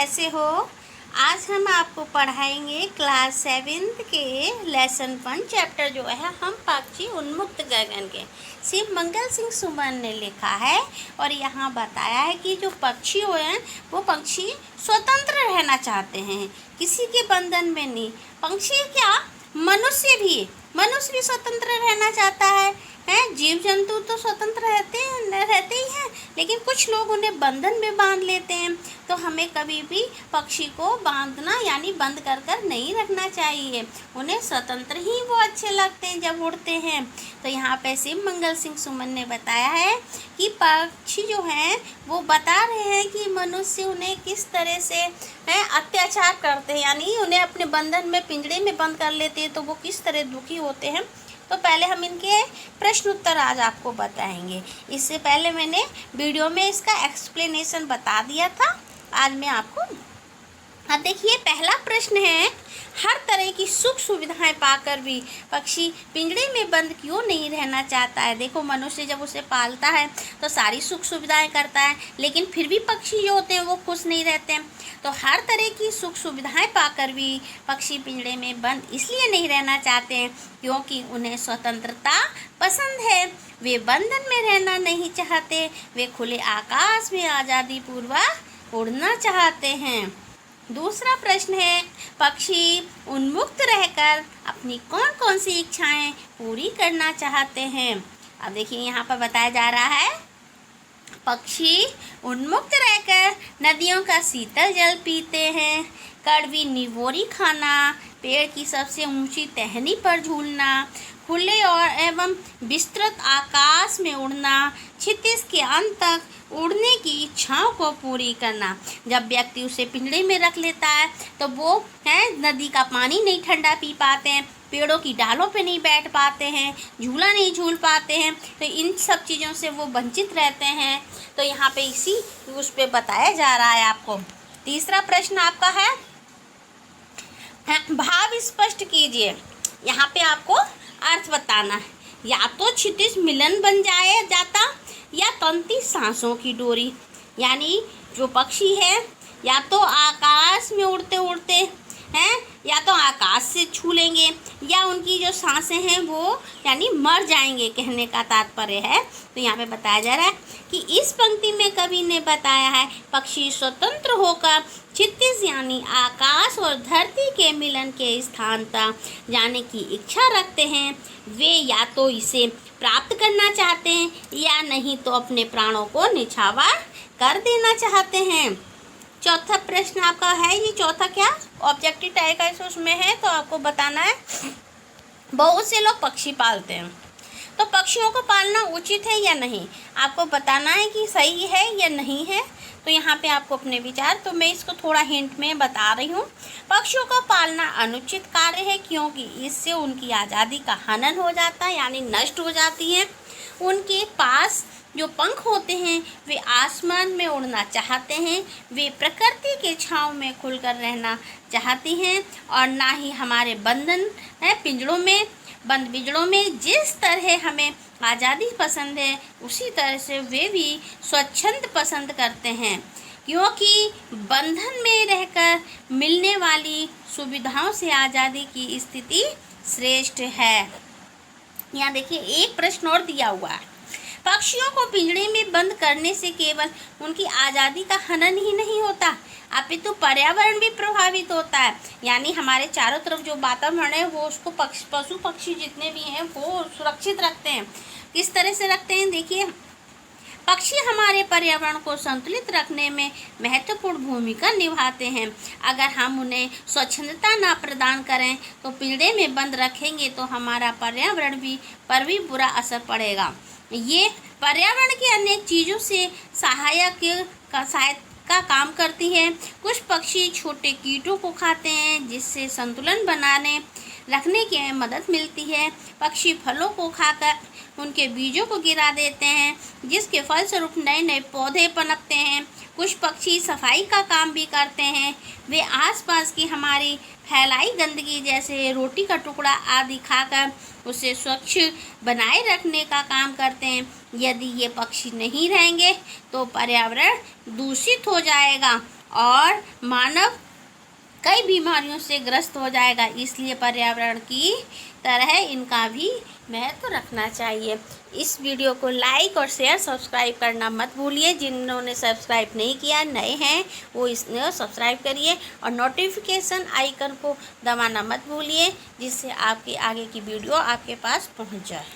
कैसे हो। आज हम आपको पढ़ाएंगे क्लास 7th के लेसन 1 चैप्टर जो है हम पक्षी उन्मुक्त गगन के। शिव मंगल सिंह सुमन ने लिखा है और यहाँ बताया है कि जो पक्षी हैं वो पक्षी स्वतंत्र रहना चाहते हैं, किसी के बंधन में नहीं। पक्षी क्या, मनुष्य भी स्वतंत्र रहना चाहता है। जीव जंतु तो स्वतंत्र रहते ही हैं, लेकिन कुछ लोग उन्हें बंधन में बांध लेते हैं। तो हमें कभी भी पक्षी को बांधना यानी बंद कर नहीं रखना चाहिए। उन्हें स्वतंत्र ही वो अच्छे लगते हैं जब उड़ते हैं। तो यहाँ पे शिव मंगल सिंह सुमन ने बताया है कि पक्षी जो हैं वो बता रहे हैं कि मनुष्य उन्हें किस तरह से अत्याचार करते हैं, यानी उन्हें अपने बंधन में पिंजड़े में बंद कर लेते हैं, तो वो किस तरह दुखी होते हैं। तो पहले हम इनके प्रश्न उत्तर आज आपको बताएंगे। इससे पहले मैंने वीडियो में इसका एक्सप्लेनेशन बता दिया था, आज मैं आपको। अब देखिए, पहला प्रश्न है, हर तरह की सुख सुविधाएं पाकर भी पक्षी पिंजड़े में बंद क्यों नहीं रहना चाहता है। देखो, मनुष्य जब उसे पालता है तो सारी सुख सुविधाएं करता है, लेकिन फिर भी पक्षी जो होते हैं वो खुश नहीं रहते हैं। तो हर तरह की सुख सुविधाएं पाकर भी पक्षी पिंजड़े में बंद इसलिए नहीं रहना चाहते हैं क्योंकि उन्हें स्वतंत्रता पसंद है। वे बंधन में रहना नहीं चाहते, वे खुले आकाश में आज़ादी पूर्वक उड़ना चाहते हैं। दूसरा प्रश्न है, पक्षी उन्मुक्त रहकर अपनी कौन कौन सी इच्छाएं पूरी करना चाहते हैं। अब देखिए, यहाँ पर बताया जा रहा है, पक्षी उन्मुक्त रहकर नदियों का शीतल जल पीते हैं, कड़वी निवोरी खाना, पेड़ की सबसे ऊंची टहनी पर झूलना, खुले और एवं विस्तृत आकाश में उड़ना, क्षितिज के अंत तक उड़ने की इच्छाओं को पूरी करना। जब व्यक्ति उसे पिंजड़े में रख लेता है तो वो नदी का पानी नहीं ठंडा पी पाते हैं, पेड़ों की डालों पे नहीं बैठ पाते हैं, झूला नहीं झूल पाते हैं, तो इन सब चीज़ों से वो वंचित रहते हैं। तो यहाँ पे इसी उस पे बताया जा रहा है आपको। तीसरा प्रश्न आपका है, भाव स्पष्ट कीजिए। यहाँ पे आपको अर्थ बताना है। या तो क्षितिज मिलन बन जाता या तंती सांसों की डोरी, यानी जो पक्षी है या तो आकाश में उड़ते उड़ते हैं या तो आकाश से छू लेंगे या उनकी जो सांसें हैं वो यानी मर जाएंगे, कहने का तात्पर्य है। तो यहाँ पे बताया जा रहा है कि इस पंक्ति में कवि ने बताया है, पक्षी स्वतंत्र होकर क्षितिज यानी आकाश और धरती के मिलन के स्थान तक जाने की इच्छा रखते हैं। वे या तो इसे प्राप्त करना चाहते हैं या नहीं तो अपने प्राणों को निछावर कर देना चाहते हैं। चौथा प्रश्न आपका है, ये चौथा क्या ऑब्जेक्टिव टाइप का उसमें है, तो आपको बताना है, बहुत से लोग पक्षी पालते हैं, तो पक्षियों को पालना उचित है या नहीं। आपको बताना है कि सही है या नहीं है। तो यहाँ पे आपको अपने विचार, तो मैं इसको थोड़ा हिंट में बता रही हूँ। पक्षियों को पालना अनुचित कार्य है क्योंकि इससे उनकी आज़ादी का हनन हो जाता है, यानी नष्ट हो जाती है। उनके पास जो पंख होते हैं वे आसमान में उड़ना चाहते हैं, वे प्रकृति के छांव में खुलकर रहना चाहती हैं और ना ही हमारे बंधन बंद पिंजड़ों में। जिस तरह हमें आज़ादी पसंद है उसी तरह से वे भी स्वच्छंद पसंद करते हैं, क्योंकि बंधन में रहकर मिलने वाली सुविधाओं से आज़ादी की स्थिति श्रेष्ठ है। यहाँ देखिए, एक प्रश्न और दिया हुआ है, पक्षियों को पिंजड़े में बंद करने से केवल उनकी आज़ादी का हनन ही नहीं होता अपितु पर्यावरण भी प्रभावित होता है, यानी हमारे चारों तरफ जो वातावरण है वो उसको पशु पक्षी जितने भी हैं वो सुरक्षित रखते हैं। किस तरह से रखते हैं, देखिए, पक्षी हमारे पर्यावरण को संतुलित रखने में महत्वपूर्ण भूमिका निभाते हैं। अगर हम उन्हें स्वच्छंदता न प्रदान करें तो पिंजड़े में बंद रखेंगे तो हमारा पर्यावरण पर भी बुरा असर पड़ेगा। ये पर्यावरण के अनेक चीज़ों से सहायक का काम करती है। कुछ पक्षी छोटे कीटों को खाते हैं जिससे संतुलन बनाने रखने की मदद मिलती है। पक्षी फलों को खाकर उनके बीजों को गिरा देते हैं जिसके फलस्वरूप नए नए पौधे पनपते हैं। कुछ पक्षी सफाई का काम भी करते हैं, वे आसपास की हमारी फैलाई गंदगी जैसे रोटी का टुकड़ा आदि खाकर उसे स्वच्छ बनाए रखने का काम करते हैं। यदि ये पक्षी नहीं रहेंगे तो पर्यावरण दूषित हो जाएगा और मानव कई बीमारियों से ग्रस्त हो जाएगा। इसलिए पर्यावरण की तरह इनका भी महत्व रखना चाहिए। इस वीडियो को लाइक और शेयर सब्सक्राइब करना मत भूलिए। जिन्होंने सब्सक्राइब नहीं किया, नए हैं, वो इसने सब्सक्राइब करिए और नोटिफिकेशन आइकन को दबाना मत भूलिए, जिससे आपकी आगे की वीडियो आपके पास पहुंच जाए।